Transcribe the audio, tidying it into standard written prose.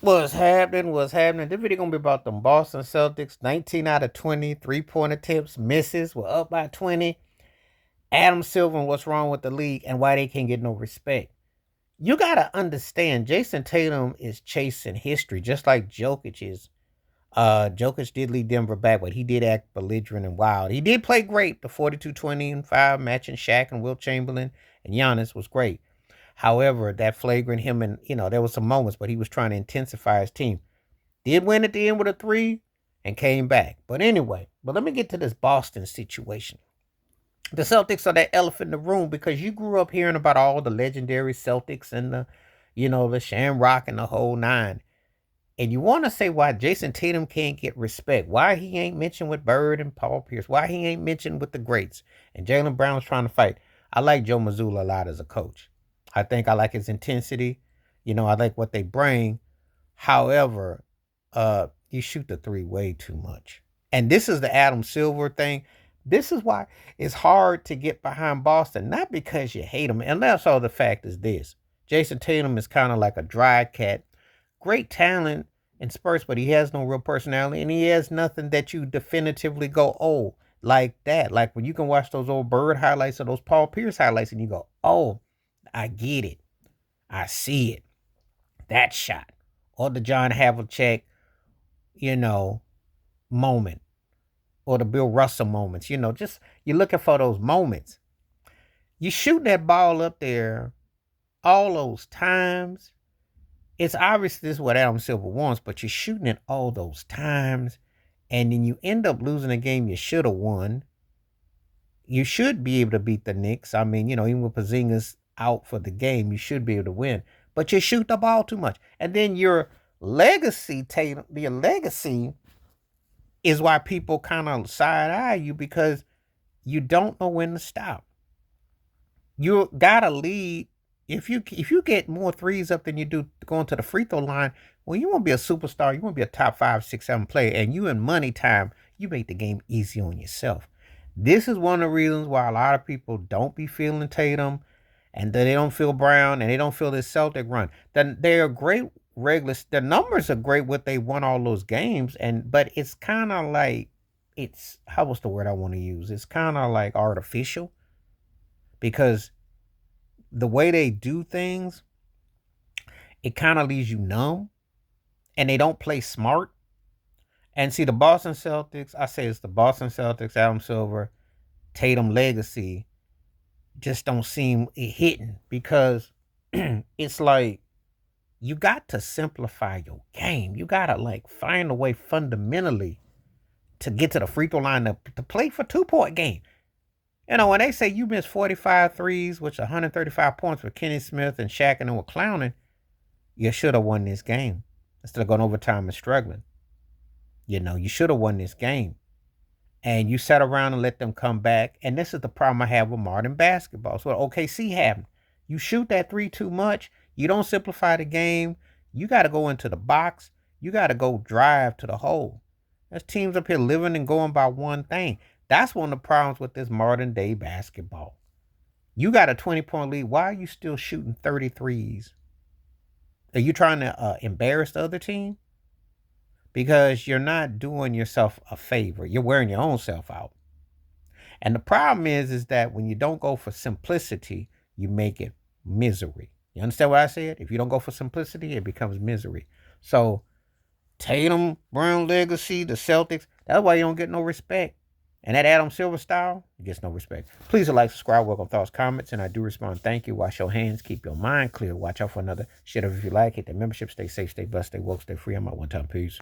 What's happening? What's happening? This video gonna be about them Boston Celtics. 19 out of 20 3-point attempts, misses. We're up by 20. Adam Silver and what's wrong with the league and why they can't get no respect. You gotta understand, Jason Tatum is chasing history, just like Jokic is. Jokic did lead Denver back, but he did act belligerent and wild. He did play great. The 42-20-5 matching Shaq and Wilt Chamberlain and Giannis was great. However, that flagrant him and, there was some moments, but he was trying to intensify his team. Did win at the end with a 3 and came back. But anyway, let me get to this Boston situation. The Celtics are that elephant in the room because you grew up hearing about all the legendary Celtics and the Shamrock and the whole nine. And you want to say why Jason Tatum can't get respect. Why he ain't mentioned with Bird and Paul Pierce. Why he ain't mentioned with the greats. And Jaylen Brown's trying to fight. I like Joe Mazzulla a lot as a coach. I think I like his intensity. I like what they bring. However, you shoot the 3 way too much. And this is the Adam Silver thing. This is why it's hard to get behind Boston. Not because you hate him. And that's all the fact is this. Jason Tatum is kind of like a dry cat. Great talent in spurts, but he has no real personality. And he has nothing that you definitively go, oh, like that. Like when you can watch those old Bird highlights or those Paul Pierce highlights and you go, oh, I get it. I see it. That shot. Or the John Havlicek, moment. Or the Bill Russell moments. Just you're looking for those moments. You shoot that ball up there all those times. It's obvious this is what Adam Silver wants, but you're shooting it all those times. And then you end up losing a game you should have won. You should be able to beat the Knicks. I mean, even with Porzingis out for the game, you should be able to win. But you shoot the ball too much. And then your legacy, Tatum, your legacy is why people kind of side eye you because you don't know when to stop. You gotta lead. If you get more threes up than you do going to the free throw line, well, you won't be a superstar. You won't be a top 5, 6, 7 player. And you in money time, you make the game easy on yourself. This is one of the reasons why a lot of people don't be feeling Tatum and that they don't feel Brown and they don't feel this Celtic run. Then they're great regulars. The numbers are great what they won all those games. But it's kind of like, what's the word I want to use? It's kind of like artificial because the way they do things, it kind of leaves you numb and they don't play smart. And see, the Boston Celtics, I say it's the Boston Celtics, Adam Silver, Tatum legacy just don't seem hitting because it's like you got to simplify your game. You got to find a way fundamentally to get to the free throw line to play for 2-point game. When they say you missed 45 threes, which 135 points with Kenny Smith and Shaq and them were clowning, you should have won this game instead of going overtime and struggling. You should have won this game. And you sat around and let them come back. And this is the problem I have with modern basketball. So what OKC happened. You shoot that 3 too much. You don't simplify the game. You got to go into the box. You got to go drive to the hole. There's teams up here living and going by one thing. That's one of the problems with this modern day basketball. You got a 20-point lead. Why are you still shooting 33s? Are you trying to embarrass the other team? Because you're not doing yourself a favor. You're wearing your own self out. And the problem is that when you don't go for simplicity, you make it misery. You understand what I said? If you don't go for simplicity, it becomes misery. So Tatum, Brown legacy, the Celtics, that's why you don't get no respect. And that Adam Silver style, it gets no respect. Please like, subscribe, welcome thoughts, comments, and I do respond. Thank you. Wash your hands. Keep your mind clear. Watch out for another shit if you like. Hit the membership. Stay safe, stay blessed, stay woke, stay free. I'm out one time. Peace.